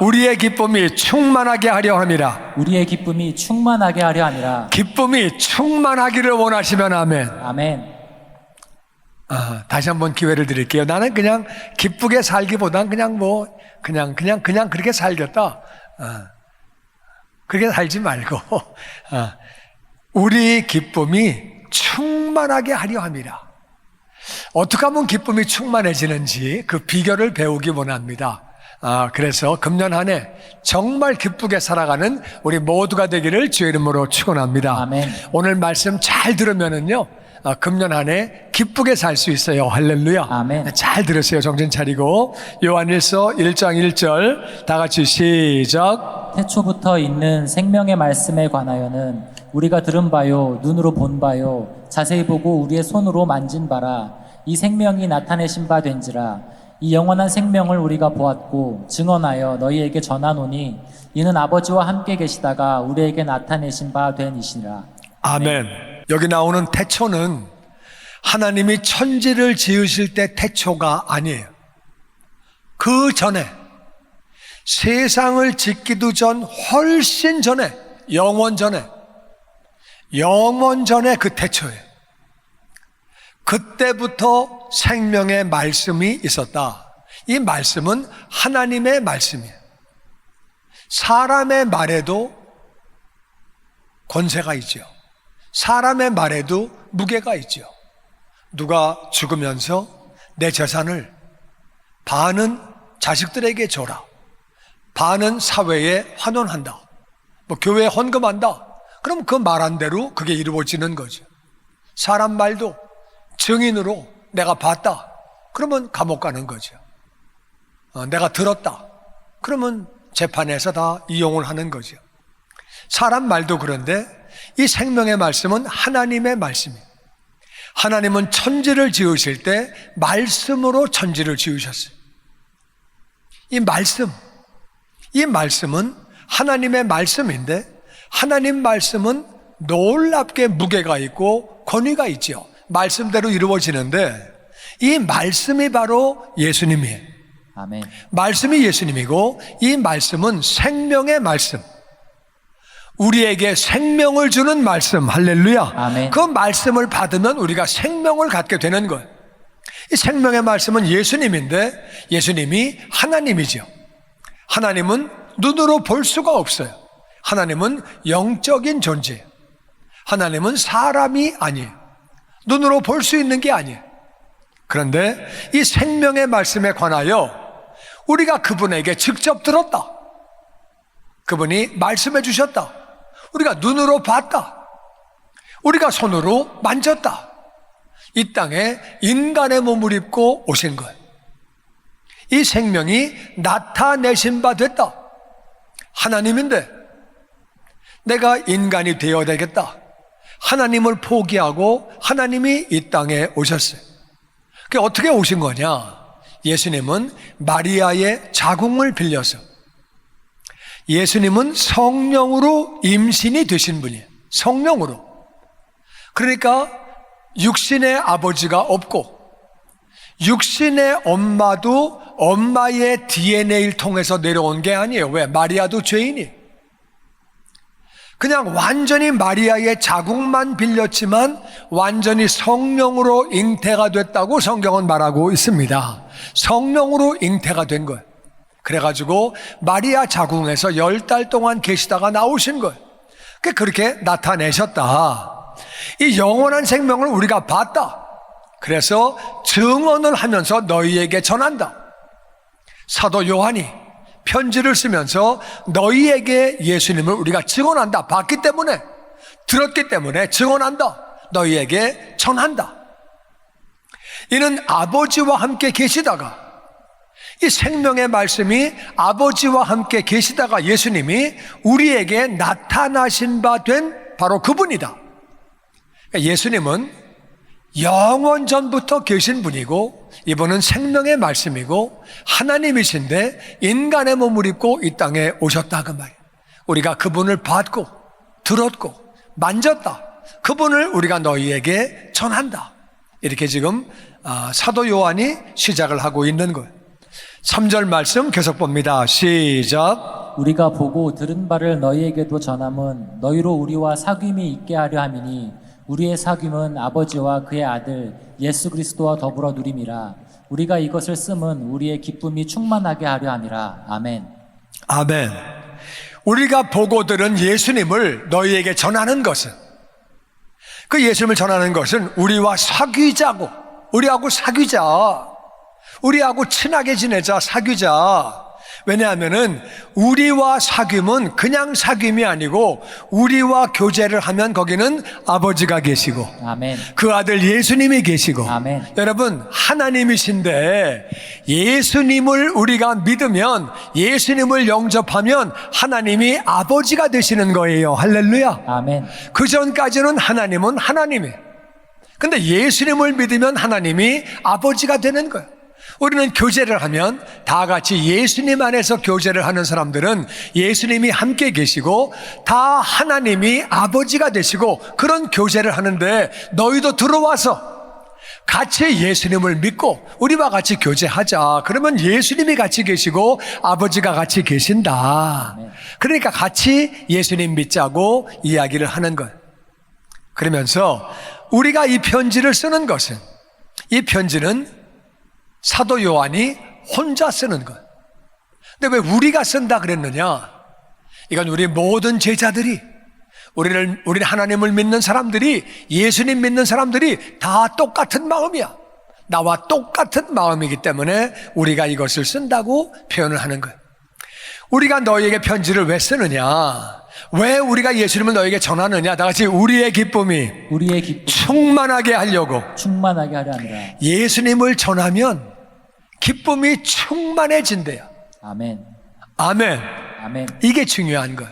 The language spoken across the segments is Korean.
우리의 기쁨이 충만하게 하려 함이라. 우리의 기쁨이 충만하게 하려 함이라. 기쁨이 충만하기를 원하시면 아멘. 아멘. 다시 한번 기회를 드릴게요. 나는 그냥 기쁘게 살기보단 그냥 그렇게 살겠다. 그렇게 살지 말고 우리 기쁨이 충만하게 하려 함이라. 어떻게 하면 기쁨이 충만해지는지 그 비결을 배우기 원합니다. 그래서 금년 한 해 정말 기쁘게 살아가는 우리 모두가 되기를 주의 이름으로 축원합니다. 아멘. 오늘 말씀 잘 들으면은요, 금년 한 해 기쁘게 살 수 있어요. 할렐루야. 아멘. 잘 들으세요. 정신 차리고. 요한일서 1장 1절 다 같이 시작. 태초부터 있는 생명의 말씀에 관하여는 우리가 들은 바요, 눈으로 본 바요, 자세히 보고 우리의 손으로 만진 바라. 이 생명이 나타내신 바 된지라. 이 영원한 생명을 우리가 보았고 증언하여 너희에게 전하노니 이는 아버지와 함께 계시다가 우리에게 나타내신 바 된 이시라. 아멘. 여기 나오는 태초는 하나님이 천지를 지으실 때 태초가 아니에요. 그 전에 세상을 짓기도 전 훨씬 전에 영원 전에 그 태초예요. 그때부터 생명의 말씀이 있었다. 이 말씀은 하나님의 말씀이에요. 사람의 말에도 권세가 있죠. 사람의 말에도 무게가 있죠. 누가 죽으면서 내 재산을 반은 자식들에게 줘라, 반은 사회에 환원한다, 교회에 헌금한다. 그럼 그 말한 대로 그게 이루어지는 거죠. 사람 말도 증인으로 내가 봤다, 그러면 감옥 가는 거죠. 내가 들었다, 그러면 재판에서 다 이용을 하는 거죠. 사람 말도 그런데 이 생명의 말씀은 하나님의 말씀이에요. 하나님은 천지를 지으실 때 말씀으로 천지를 지으셨어요. 이 말씀은 하나님의 말씀인데 하나님 말씀은 놀랍게 무게가 있고 권위가 있죠. 말씀대로 이루어지는데 이 말씀이 바로 예수님이에요. 아멘. 말씀이 예수님이고 이 말씀은 생명의 말씀, 우리에게 생명을 주는 말씀. 할렐루야. 아멘. 그 말씀을 받으면 우리가 생명을 갖게 되는 거예요. 이 생명의 말씀은 예수님인데 예수님이 하나님이죠. 하나님은 눈으로 볼 수가 없어요. 하나님은 영적인 존재예요. 하나님은 사람이 아니에요. 눈으로 볼 수 있는 게 아니에요. 그런데 이 생명의 말씀에 관하여 우리가 그분에게 직접 들었다, 그분이 말씀해 주셨다, 우리가 눈으로 봤다, 우리가 손으로 만졌다, 이 땅에 인간의 몸을 입고 오신 거예요. 이 생명이 나타내신 바 됐다. 하나님인데 내가 인간이 되어야 되겠다. 하나님을 포기하고 하나님이 이 땅에 오셨어요. 그게 어떻게 오신 거냐? 예수님은 마리아의 자궁을 빌려서, 예수님은 성령으로 임신이 되신 분이에요. 성령으로. 그러니까 육신의 아버지가 없고 육신의 엄마도 엄마의 DNA를 통해서 내려온 게 아니에요. 왜? 마리아도 죄인이. 그냥 완전히 마리아의 자궁만 빌렸지만 완전히 성령으로 잉태가 됐다고 성경은 말하고 있습니다. 성령으로 잉태가 된 거예요. 그래가지고 마리아 자궁에서 10달 동안 계시다가 나오신 거예요. 그렇게 나타내셨다. 이 영원한 생명을 우리가 봤다. 그래서 증언을 하면서 너희에게 전한다. 사도 요한이 편지를 쓰면서 너희에게 예수님을 우리가 증언한다. 봤기 때문에, 들었기 때문에 증언한다. 너희에게 전한다. 이는 아버지와 함께 계시다가, 이 생명의 말씀이 아버지와 함께 계시다가 예수님이 우리에게 나타나신 바 된 바로 그분이다. 예수님은 영원 전부터 계신 분이고 이분은 생명의 말씀이고 하나님이신데 인간의 몸을 입고 이 땅에 오셨다 그 말이에요. 우리가 그분을 봤고 들었고 만졌다. 그분을 우리가 너희에게 전한다. 이렇게 지금 사도 요한이 시작을 하고 있는 거예요. 3절 말씀 계속 봅니다. 시작. 우리가 보고 들은 바를 너희에게도 전함은 너희로 우리와 사귐이 있게 하려 함이니 우리의 사귐은 아버지와 그의 아들 예수 그리스도와 더불어 누림이라. 우리가 이것을 쓰면 우리의 기쁨이 충만하게 하려 함이라. 아멘. 아멘. 우리가 보고 들은 예수님을 너희에게 전하는 것은, 그 예수님을 전하는 것은 우리와 사귀자고, 우리하고 사귀자, 우리하고 친하게 지내자, 사귀자. 왜냐하면은 우리와 사귐은 그냥 사귐이 아니고 우리와 교제를 하면 거기는 아버지가 계시고 아멘. 그 아들 예수님이 계시고, 아멘. 여러분 하나님이신데 예수님을 우리가 믿으면, 예수님을 영접하면 하나님이 아버지가 되시는 거예요. 할렐루야. 아멘. 그 전까지는 하나님은 하나님이에요. 근데 예수님을 믿으면 하나님이 아버지가 되는 거예요. 우리는 교제를 하면 다 같이 예수님 안에서 교제를 하는 사람들은 예수님이 함께 계시고 다 하나님이 아버지가 되시고 그런 교제를 하는데, 너희도 들어와서 같이 예수님을 믿고 우리와 같이 교제하자. 그러면 예수님이 같이 계시고 아버지가 같이 계신다. 그러니까 같이 예수님 믿자고 이야기를 하는 거예요. 그러면서 우리가 이 편지를 쓰는 것은, 이 편지는 사도 요한이 혼자 쓰는 것. 근데 왜 우리가 쓴다 그랬느냐? 이건 우리 모든 제자들이, 우리 하나님을 믿는 사람들이, 예수님 믿는 사람들이 다 똑같은 마음이야. 나와 똑같은 마음이기 때문에 우리가 이것을 쓴다고 표현을 하는 거예요. 우리가 너희에게 편지를 왜 쓰느냐? 왜 우리가 예수님을 너희에게 전하느냐? 다 같이 우리의 기쁨이 충만하게 하려고. 충만하게 하려 함이라. 예수님을 전하면 기쁨이 충만해진대요. 아멘. 아멘. 아멘. 이게 중요한 거예요.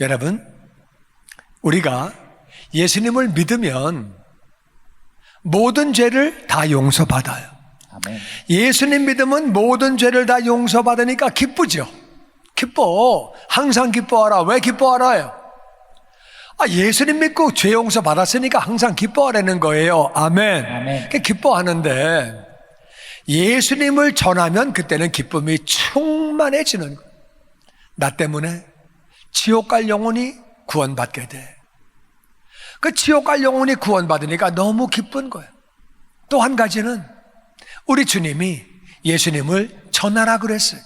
여러분, 우리가 예수님을 믿으면 모든 죄를 다 용서받아요. 아멘. 예수님 믿으면 모든 죄를 다 용서받으니까 기쁘죠. 기뻐. 항상 기뻐하라. 왜 기뻐하라요? 예수님 믿고 죄 용서 받았으니까 항상 기뻐하라는 거예요. 아멘. 아멘. 기뻐하는데 예수님을 전하면 그때는 기쁨이 충만해지는 거예요. 나 때문에 지옥 갈 영혼이 구원받게 돼. 그 지옥 갈 영혼이 구원받으니까 너무 기쁜 거예요. 또 한 가지는 우리 주님이 예수님을 전하라 그랬어요.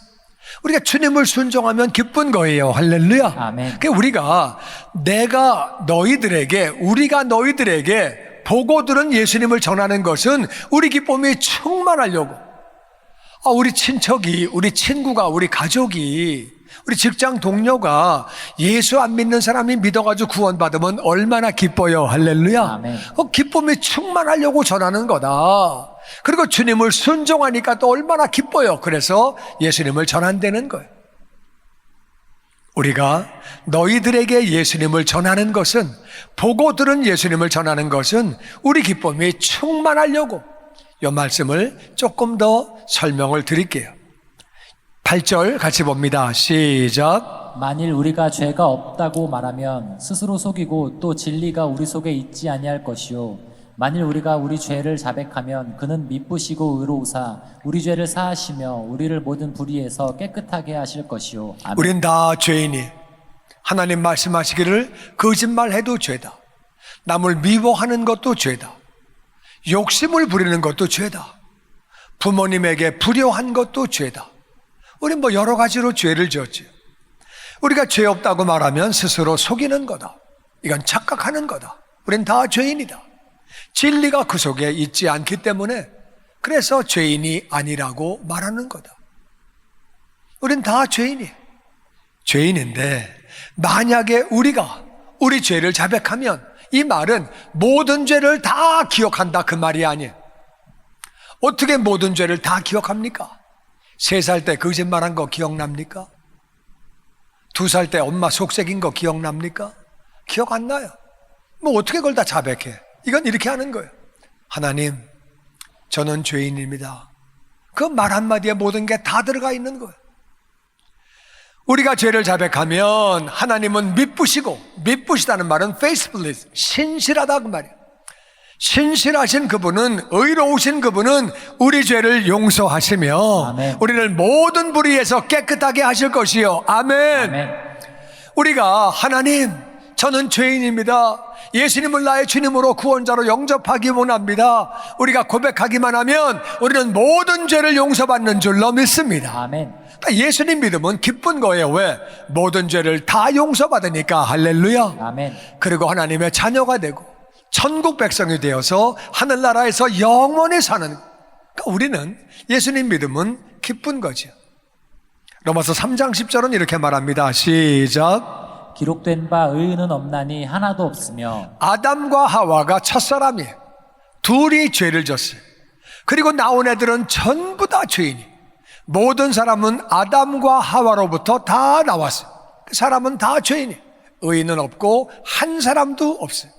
우리가 주님을 순종하면 기쁜 거예요. 할렐루야. 아멘. 우리가 우리가 너희들에게 보고 들은 예수님을 전하는 것은 우리 기쁨이 충만하려고. 우리 친척이, 우리 친구가, 우리 가족이, 우리 직장 동료가 예수 안 믿는 사람이 믿어가지고 구원받으면 얼마나 기뻐요. 할렐루야. 아멘. 기쁨이 충만하려고 전하는 거다. 그리고 주님을 순종하니까 또 얼마나 기뻐요. 그래서 예수님을 전한다는 거예요. 우리가 너희들에게 예수님을 전하는 것은, 보고 들은 예수님을 전하는 것은 우리 기쁨이 충만하려고. 이 말씀을 조금 더 설명을 드릴게요. 8절 같이 봅니다. 시작. 만일 우리가 죄가 없다고 말하면 스스로 속이고 또 진리가 우리 속에 있지 아니할 것이요 만일 우리가 우리 죄를 자백하면 그는 미쁘시고 의로우사 우리 죄를 사하시며 우리를 모든 불의에서 깨끗하게 하실 것이요. 아멘. 우린 다 죄인이. 하나님 말씀하시기를 거짓말해도 죄다. 남을 미워하는 것도 죄다. 욕심을 부리는 것도 죄다. 부모님에게 불효한 것도 죄다. 우린 여러 가지로 죄를 지었지. 우리가 죄 없다고 말하면 스스로 속이는 거다. 이건 착각하는 거다. 우린 다 죄인이다. 진리가 그 속에 있지 않기 때문에 그래서 죄인이 아니라고 말하는 거다. 우린 다 죄인이에요. 죄인인데 만약에 우리가 우리 죄를 자백하면 이 말은 모든 죄를 다 기억한다 그 말이 아니에요. 어떻게 모든 죄를 다 기억합니까? 3살 때 거짓말한 거 기억납니까? 2살 때 엄마 속삭인 거 기억납니까? 기억 안 나요. 어떻게 그걸 다 자백해? 이건 이렇게 하는 거예요. 하나님, 저는 죄인입니다. 그 말 한마디에 모든 게 다 들어가 있는 거예요. 우리가 죄를 자백하면 하나님은 미쁘시고, 미쁘시다는 말은 faithfulness, 신실하다 그 말이에요. 신실하신 그분은, 의로우신 그분은 우리 죄를 용서하시며 아멘. 우리를 모든 불의에서 깨끗하게 하실 것이요. 아멘. 아멘. 우리가 하나님, 저는 죄인입니다. 예수님을 나의 주님으로 구원자로 영접하기 원합니다. 우리가 고백하기만 하면 우리는 모든 죄를 용서받는 줄로 믿습니다. 아멘. 그러니까 예수님 믿음은 기쁜 거예요. 왜? 모든 죄를 다 용서받으니까. 할렐루야. 아멘. 그리고 하나님의 자녀가 되고 천국 백성이 되어서 하늘나라에서 영원히 사는. 그러니까 우리는 예수님 믿음은 기쁜 거죠. 로마서 3장 10절은 이렇게 말합니다. 시작. 기록된 바 의인은 없나니 하나도 없으며 아담과 하와가 첫사람이에요. 둘이 죄를 졌어요. 그리고 나온 애들은 전부 다 죄인이. 모든 사람은 아담과 하와로부터 다 나왔어요. 그 사람은 다 죄인이. 의인은 없고 한 사람도 없어요.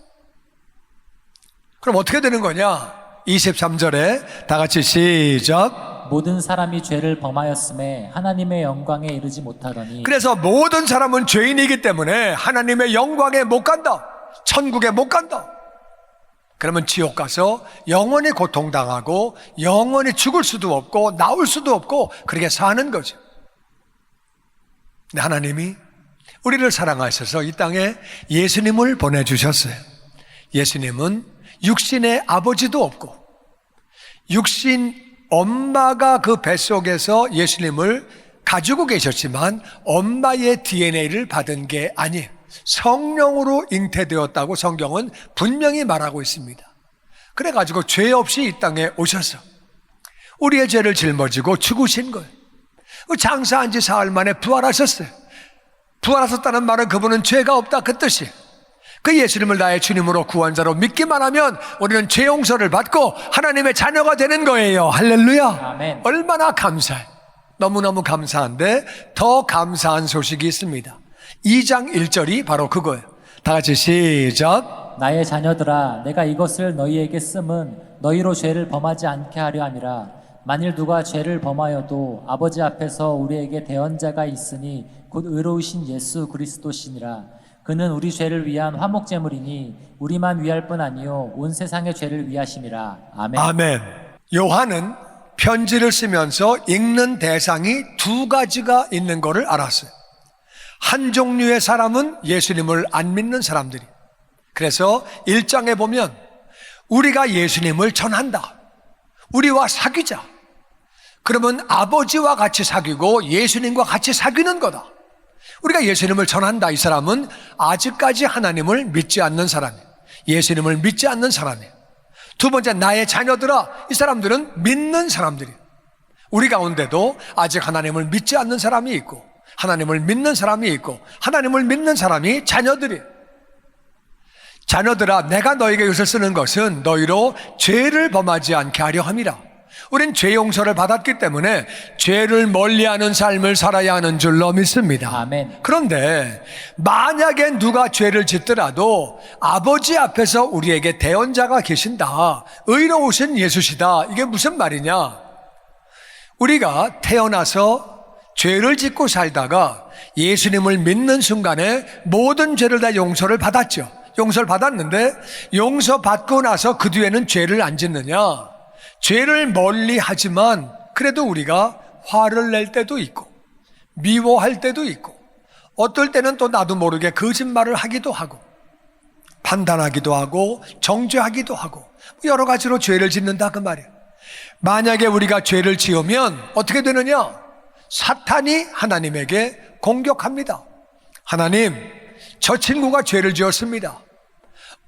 그럼 어떻게 되는 거냐? 23절에 다 같이 시작. 모든 사람이 죄를 범하였음에 하나님의 영광에 이르지 못하더니 그래서 모든 사람은 죄인이기 때문에 하나님의 영광에 못 간다. 천국에 못 간다. 그러면 지옥 가서 영원히 고통당하고 영원히 죽을 수도 없고 나올 수도 없고 그렇게 사는 거죠. 근데 하나님이 우리를 사랑하셔서 이 땅에 예수님을 보내주셨어요. 예수님은 육신의 아버지도 없고 육신 엄마가 그 뱃속에서 예수님을 가지고 계셨지만 엄마의 DNA를 받은 게 아니에요. 성령으로 잉태되었다고 성경은 분명히 말하고 있습니다. 그래가지고 죄 없이 이 땅에 오셔서 우리의 죄를 짊어지고 죽으신 거예요. 장사한 지 사흘 만에 부활하셨어요. 부활하셨다는 말은 그분은 죄가 없다 그 뜻이에요. 그 예수님을 나의 주님으로 구원자로 믿기만 하면 우리는 죄 용서를 받고 하나님의 자녀가 되는 거예요. 할렐루야. 아멘. 얼마나 감사해. 너무너무 감사한데 더 감사한 소식이 있습니다. 2장 1절이 바로 그거예요. 다 같이 시작. 나의 자녀들아 내가 이것을 너희에게 쓰면 너희로 죄를 범하지 않게 하려 함이라. 만일 누가 죄를 범하여도 아버지 앞에서 우리에게 대언자가 있으니 곧 의로우신 예수 그리스도시니라. 그는 우리 죄를 위한 화목제물이니 우리만 위할 뿐 아니요 온 세상의 죄를 위하심이라. 아멘. 아멘. 요한은 편지를 쓰면서 읽는 대상이 두 가지가 있는 것을 알았어요. 한 종류의 사람은 예수님을 안 믿는 사람들이. 그래서 1장에 보면 우리가 예수님을 전한다. 우리와 사귀자. 그러면 아버지와 같이 사귀고 예수님과 같이 사귀는 거다. 우리가 예수님을 전한다. 이 사람은 아직까지 하나님을 믿지 않는 사람이에요. 예수님을 믿지 않는 사람이에요. 두 번째, 나의 자녀들아. 이 사람들은 믿는 사람들이에요. 우리 가운데도 아직 하나님을 믿지 않는 사람이 있고 하나님을 믿는 사람이 있고 하나님을 믿는 사람이 자녀들이에요. 자녀들아, 내가 너에게 이것을 쓰는 것은 너희로 죄를 범하지 않게 하려 함이라. 우린 죄 용서를 받았기 때문에 죄를 멀리하는 삶을 살아야 하는 줄로 믿습니다. 아멘. 그런데 만약에 누가 죄를 짓더라도 아버지 앞에서 우리에게 대언자가 계신다. 의로우신 예수시다. 이게 무슨 말이냐? 우리가 태어나서 죄를 짓고 살다가 예수님을 믿는 순간에 모든 죄를 다 용서를 받았죠. 용서를 받았는데 용서받고 나서 그 뒤에는 죄를 안 짓느냐? 죄를 멀리 하지만 그래도 우리가 화를 낼 때도 있고 미워할 때도 있고 어떨 때는 또 나도 모르게 거짓말을 하기도 하고 판단하기도 하고 정죄하기도 하고 여러 가지로 죄를 짓는다 그 말이에요. 만약에 우리가 죄를 지으면 어떻게 되느냐? 사탄이 하나님에게 공격합니다. 하나님, 저 친구가 죄를 지었습니다.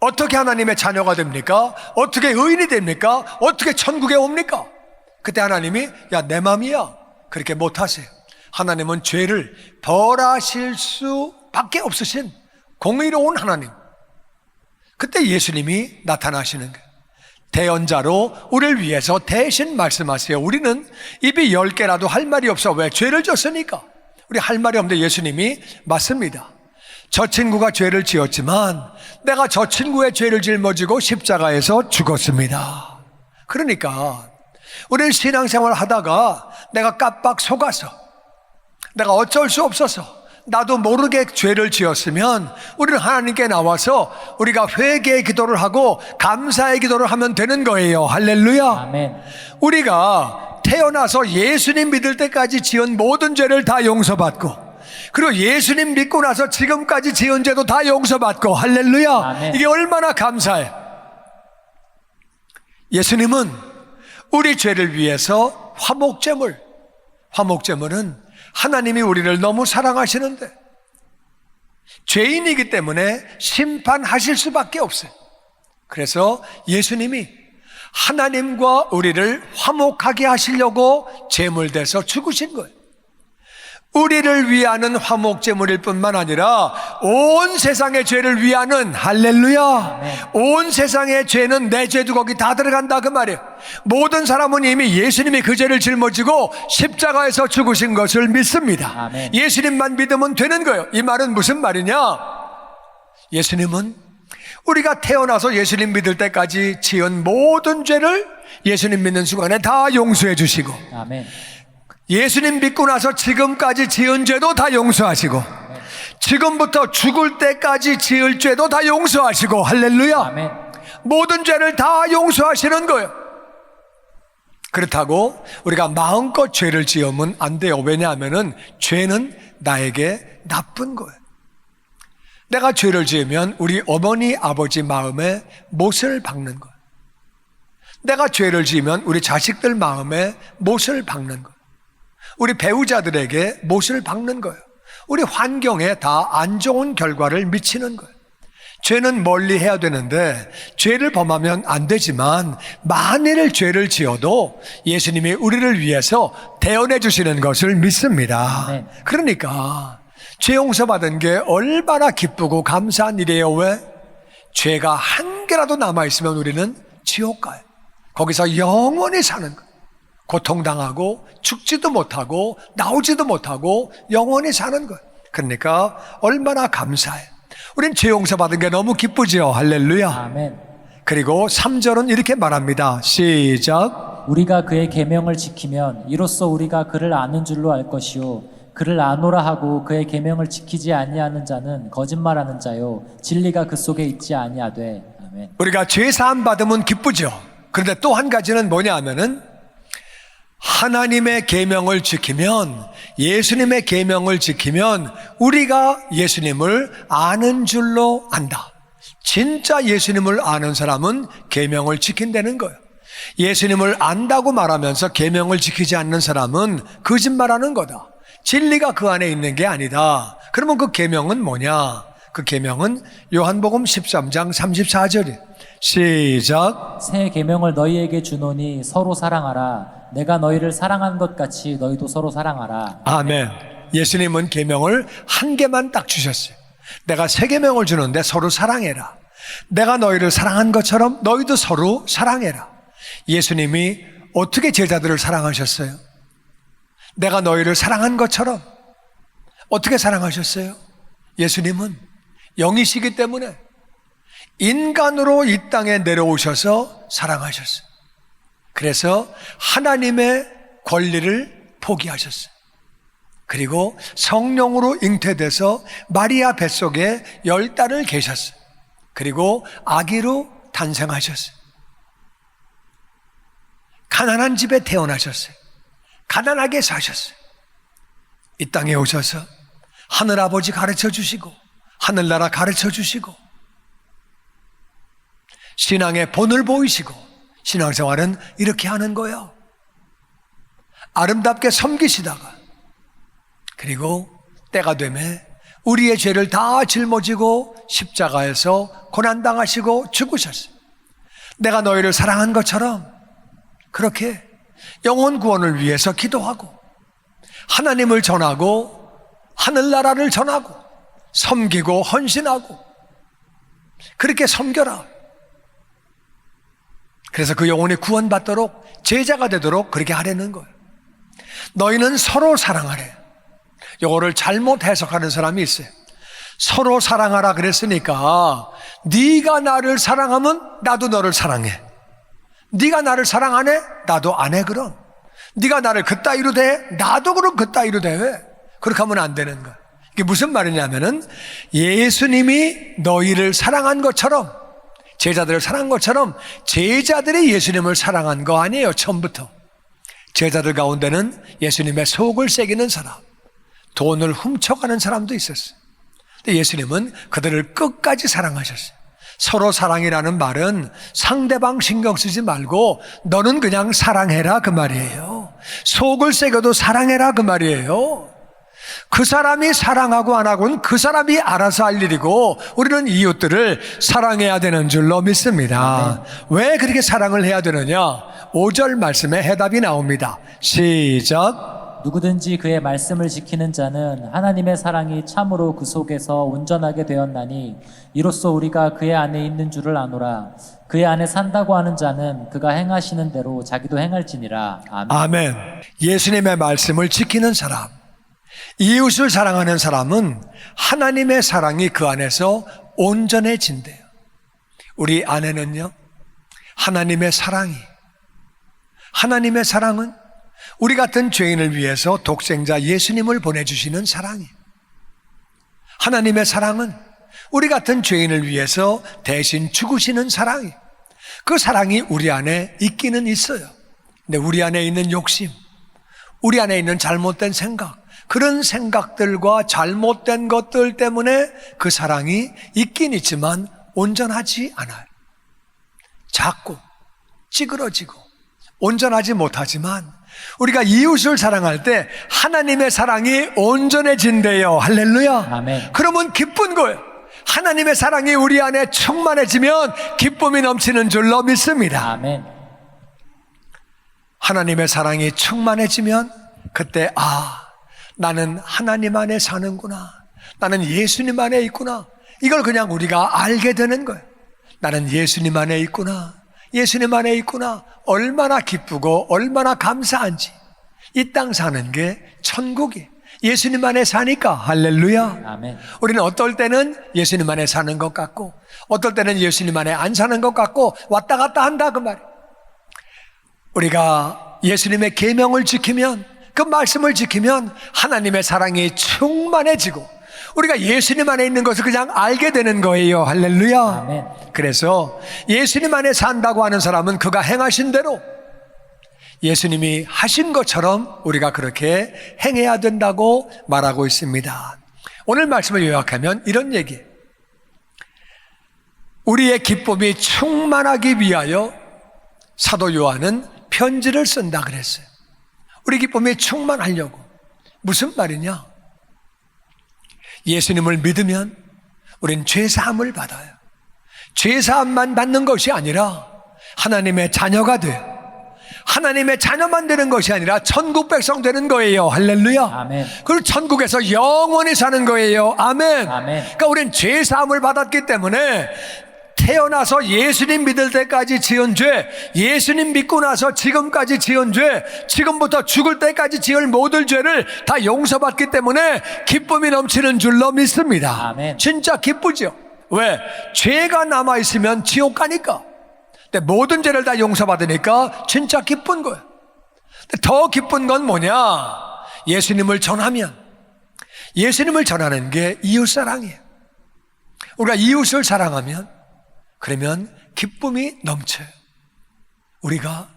어떻게 하나님의 자녀가 됩니까? 어떻게 의인이 됩니까? 어떻게 천국에 옵니까? 그때 하나님이 야, 내 맘이야. 그렇게 못하세요. 하나님은 죄를 벌하실 수밖에 없으신 공의로운 하나님. 그때 예수님이 나타나시는 거예요. 대언자로 우리를 위해서 대신 말씀하세요. 우리는 입이 10개라도 할 말이 없어. 왜? 죄를 졌으니까. 우리 할 말이 없는데 예수님이 맞습니다. 저 친구가 죄를 지었지만 내가 저 친구의 죄를 짊어지고 십자가에서 죽었습니다. 그러니까 우리는 신앙생활 하다가 내가 깜빡 속아서 내가 어쩔 수 없어서 나도 모르게 죄를 지었으면 우리는 하나님께 나와서 우리가 회개의 기도를 하고 감사의 기도를 하면 되는 거예요. 할렐루야. 아멘. 우리가 태어나서 예수님 믿을 때까지 지은 모든 죄를 다 용서받고, 그리고 예수님 믿고 나서 지금까지 지은 죄도 다 용서받고, 할렐루야. 아멘. 이게 얼마나 감사해. 예수님은 우리 죄를 위해서 화목제물은 하나님이 우리를 너무 사랑하시는데 죄인이기 때문에 심판하실 수밖에 없어요. 그래서 예수님이 하나님과 우리를 화목하게 하시려고 제물돼서 죽으신 거예요. 우리를 위하는 화목제물일 뿐만 아니라 온 세상의 죄를 위하는, 할렐루야, 온 세상의 죄는 내 죄도 거기 다 들어간다 그 말이에요. 모든 사람은 이미 예수님이 그 죄를 짊어지고 십자가에서 죽으신 것을 믿습니다. 아멘. 예수님만 믿으면 되는 거예요. 이 말은 무슨 말이냐? 예수님은 우리가 태어나서 예수님 믿을 때까지 지은 모든 죄를 예수님 믿는 순간에 다 용서해 주시고, 아멘. 예수님 믿고 나서 지금까지 지은 죄도 다 용서하시고, 지금부터 죽을 때까지 지을 죄도 다 용서하시고, 할렐루야. 아멘. 모든 죄를 다 용서하시는 거예요. 그렇다고 우리가 마음껏 죄를 지으면 안 돼요. 왜냐하면 죄는 나에게 나쁜 거예요. 내가 죄를 지으면 우리 어머니 아버지 마음에 못을 박는 거예요. 내가 죄를 지으면 우리 자식들 마음에 못을 박는 거예요. 우리 배우자들에게 못을 박는 거예요. 우리 환경에 다 안 좋은 결과를 미치는 거예요. 죄는 멀리 해야 되는데 죄를 범하면 안 되지만 만일 죄를 지어도 예수님이 우리를 위해서 대언해 주시는 것을 믿습니다. 네. 그러니까 죄 용서받은 게 얼마나 기쁘고 감사한 일이에요. 왜? 죄가 한 개라도 남아있으면 우리는 지옥 가요. 거기서 영원히 사는 거예요. 고통당하고 죽지도 못하고 나오지도 못하고 영원히 사는 거예요. 그러니까 얼마나 감사해. 우린 죄 용서받은 게 너무 기쁘죠. 할렐루야. 아멘. 그리고 3절은 이렇게 말합니다. 시작. 우리가 그의 계명을 지키면 이로써 우리가 그를 아는 줄로 알 것이요 그를 아노라 하고 그의 계명을 지키지 아니하는 자는 거짓말하는 자요 진리가 그 속에 있지 아니하되. 아멘. 우리가 죄 사함 받으면 기쁘죠. 그런데 또 한 가지는 뭐냐 하면은 하나님의 계명을 지키면, 예수님의 계명을 지키면 우리가 예수님을 아는 줄로 안다. 진짜 예수님을 아는 사람은 계명을 지킨다는 거예요. 예수님을 안다고 말하면서 계명을 지키지 않는 사람은 거짓말하는 거다. 진리가 그 안에 있는 게 아니다. 그러면 그 계명은 뭐냐? 그 계명은 요한복음 13장 34절이에요. 시작. 새 계명을 너희에게 주노니 서로 사랑하라. 내가 너희를 사랑한 것 같이 너희도 서로 사랑하라. 아멘. 예수님은 계명을 한 개만 딱 주셨어요. 내가 세 계명을 주는데 서로 사랑해라. 내가 너희를 사랑한 것처럼 너희도 서로 사랑해라. 예수님이 어떻게 제자들을 사랑하셨어요? 내가 너희를 사랑한 것처럼. 어떻게 사랑하셨어요? 예수님은 영이시기 때문에 인간으로 이 땅에 내려오셔서 사랑하셨어요. 그래서 하나님의 권리를 포기하셨어요. 그리고 성령으로 잉태돼서 마리아 뱃속에 10달을 계셨어요. 그리고 아기로 탄생하셨어요. 가난한 집에 태어나셨어요. 가난하게 사셨어요. 이 땅에 오셔서 하늘아버지 가르쳐 주시고 하늘나라 가르쳐 주시고 신앙의 본을 보이시고 신앙생활은 이렇게 하는 거예요. 아름답게 섬기시다가 그리고 때가 되매 우리의 죄를 다 짊어지고 십자가에서 고난당하시고 죽으셨어요. 내가 너희를 사랑한 것처럼 그렇게 영혼 구원을 위해서 기도하고 하나님을 전하고 하늘나라를 전하고 섬기고 헌신하고 그렇게 섬겨라. 그래서 그 영혼이 구원받도록 제자가 되도록 그렇게 하려는 거예요. 너희는 서로 사랑하래. 이거를 잘못 해석하는 사람이 있어요. 서로 사랑하라 그랬으니까 네가 나를 사랑하면 나도 너를 사랑해. 네가 나를 사랑 안 해? 나도 안 해. 그럼 네가 나를 그따위로 대해? 나도 그럼 그따위로 대해. 그렇게 하면 안 되는 거야. 이게 무슨 말이냐면은 예수님이 너희를 사랑한 것처럼, 제자들을 사랑한 것처럼 제자들이 예수님을 사랑한 거 아니에요. 처음부터. 제자들 가운데는 예수님의 속을 새기는 사람, 돈을 훔쳐가는 사람도 있었어요. 근데 예수님은 그들을 끝까지 사랑하셨어요. 서로 사랑이라는 말은 상대방 신경 쓰지 말고 너는 그냥 사랑해라 그 말이에요. 속을 새겨도 사랑해라 그 말이에요. 그 사람이 사랑하고 안 하고는 그 사람이 알아서 할 일이고, 우리는 이웃들을 사랑해야 되는 줄로 믿습니다. 왜 그렇게 사랑을 해야 되느냐? 5절 말씀에 해답이 나옵니다. 시작. 누구든지 그의 말씀을 지키는 자는 하나님의 사랑이 참으로 그 속에서 온전하게 되었나니 이로써 우리가 그의 안에 있는 줄을 아노라. 그의 안에 산다고 하는 자는 그가 행하시는 대로 자기도 행할지니라. 아멘. 아멘. 예수님의 말씀을 지키는 사람, 이웃을 사랑하는 사람은 하나님의 사랑이 그 안에서 온전해진대요. 우리 안에는요, 하나님의 사랑은 우리 같은 죄인을 위해서 독생자 예수님을 보내주시는 사랑이에요. 하나님의 사랑은 우리 같은 죄인을 위해서 대신 죽으시는 사랑이에요. 그 사랑이 우리 안에 있기는 있어요. 근데 우리 안에 있는 욕심, 우리 안에 있는 잘못된 생각, 그런 생각들과 잘못된 것들 때문에 그 사랑이 있긴 있지만 온전하지 않아요. 작고 찌그러지고 온전하지 못하지만 우리가 이웃을 사랑할 때 하나님의 사랑이 온전해진대요. 할렐루야. 아멘. 그러면 기쁜 거예요. 하나님의 사랑이 우리 안에 충만해지면 기쁨이 넘치는 줄로 믿습니다. 아멘. 하나님의 사랑이 충만해지면 그때 나는 하나님 안에 사는구나, 나는 예수님 안에 있구나, 이걸 그냥 우리가 알게 되는 거예요. 나는 예수님 안에 있구나, 예수님 안에 있구나. 얼마나 기쁘고 얼마나 감사한지. 이 땅 사는 게 천국이 예수님 안에 사니까. 할렐루야. 아멘. 우리는 어떨 때는 예수님 안에 사는 것 같고 어떨 때는 예수님 안에 안 사는 것 같고 왔다 갔다 한다 그 말이에요. 우리가 예수님의 계명을 지키면, 그 말씀을 지키면 하나님의 사랑이 충만해지고 우리가 예수님 안에 있는 것을 그냥 알게 되는 거예요. 할렐루야. 아멘. 그래서 예수님 안에 산다고 하는 사람은 그가 행하신 대로 예수님이 하신 것처럼 우리가 그렇게 행해야 된다고 말하고 있습니다. 오늘 말씀을 요약하면 이런 얘기예요. 우리의 기쁨이 충만하기 위하여 사도 요한은 편지를 쓴다 그랬어요. 우리 기쁨이 충만하려고. 무슨 말이냐? 예수님을 믿으면 우린 죄사함을 받아요. 죄사함만 받는 것이 아니라 하나님의 자녀가 돼요. 하나님의 자녀만 되는 것이 아니라 천국 백성 되는 거예요. 할렐루야. 아멘. 그리고 천국에서 영원히 사는 거예요. 아멘. 아멘. 그러니까 우린 죄사함을 받았기 때문에 태어나서 예수님 믿을 때까지 지은 죄, 예수님 믿고 나서 지금까지 지은 죄, 지금부터 죽을 때까지 지을 모든 죄를 다 용서받기 때문에 기쁨이 넘치는 줄로 믿습니다. 아멘. 진짜 기쁘죠. 왜? 죄가 남아있으면 지옥 가니까. 근데 모든 죄를 다 용서받으니까 진짜 기쁜 거예요. 근데 더 기쁜 건 뭐냐? 예수님을 전하면, 예수님을 전하는 게 이웃사랑이에요. 우리가 이웃을 사랑하면 그러면 기쁨이 넘쳐요. 우리가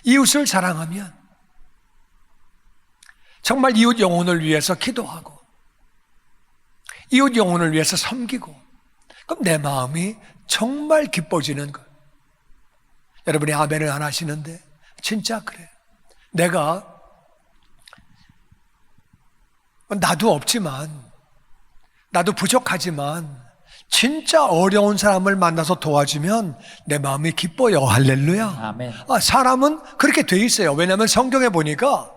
이웃을 사랑하면 정말 이웃 영혼을 위해서 기도하고 이웃 영혼을 위해서 섬기고, 그럼 내 마음이 정말 기뻐지는 거예요. 여러분이 아멘을 안 하시는데 진짜 그래요. 내가 나도 없지만, 나도 부족하지만 진짜 어려운 사람을 만나서 도와주면 내 마음이 기뻐요. 할렐루야. 아멘. 사람은 그렇게 돼 있어요. 왜냐하면 성경에 보니까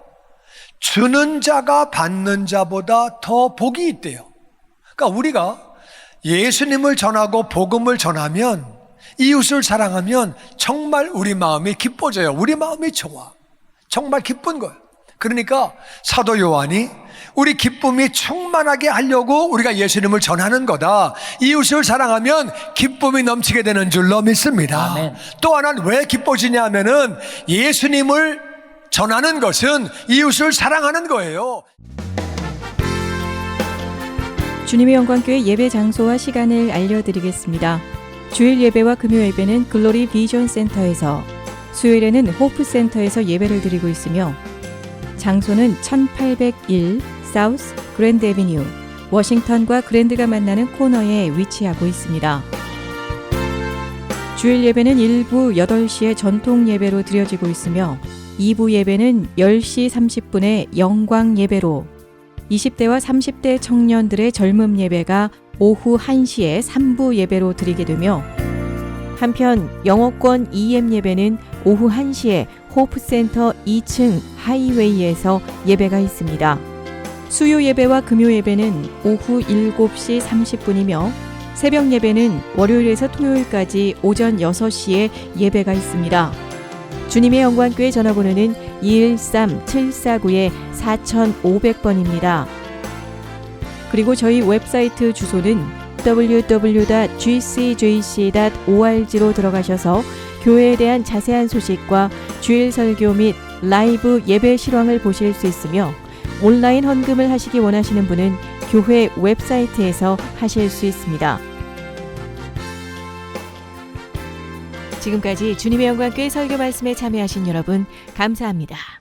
주는 자가 받는 자보다 더 복이 있대요. 그러니까 우리가 예수님을 전하고 복음을 전하면, 이웃을 사랑하면 정말 우리 마음이 기뻐져요. 우리 마음이 좋아. 정말 기쁜 거예요. 그러니까 사도 요한이 우리 기쁨이 충만하게 하려고 우리가 예수님을 전하는 거다. 이웃을 사랑하면 기쁨이 넘치게 되는 줄로 믿습니다. 아멘. 또 하나는 왜 기뻐지냐 하면은 예수님을 전하는 것은 이웃을 사랑하는 거예요. 주님의 영광교회 예배 장소와 시간을 알려드리겠습니다. 주일 예배와 금요 예배는 글로리 비전 센터에서, 수요일에는 호프 센터에서 예배를 드리고 있으며 장소는 1801 사우스 그랜드 애비뉴, 워싱턴과 그랜드가 만나는 코너에 위치하고 있습니다. 주일 예배는 1부 8시에 전통 예배로 드려지고 있으며 2부 예배는 10시 30분에 영광 예배로, 20대와 30대 청년들의 젊음 예배가 오후 1시에 3부 예배로 드리게 되며, 한편 영어권 EM 예배는 오후 1시에 호프센터 2층 하이웨이에서 예배가 있습니다. 수요 예배와 금요 예배는 오후 7시 30분이며 새벽 예배는 월요일에서 토요일까지 오전 6시에 예배가 있습니다. 주님의 영광교회 전화번호는 213-749-4500번입니다. 그리고 저희 웹사이트 주소는 www.gcjc.org로 들어가셔서 교회에 대한 자세한 소식과 주일 설교 및 라이브 예배 실황을 보실 수 있으며, 온라인 헌금을 하시기 원하시는 분은 교회 웹사이트에서 하실 수 있습니다. 지금까지 주님의 영광교회 설교 말씀에 참여하신 여러분 감사합니다.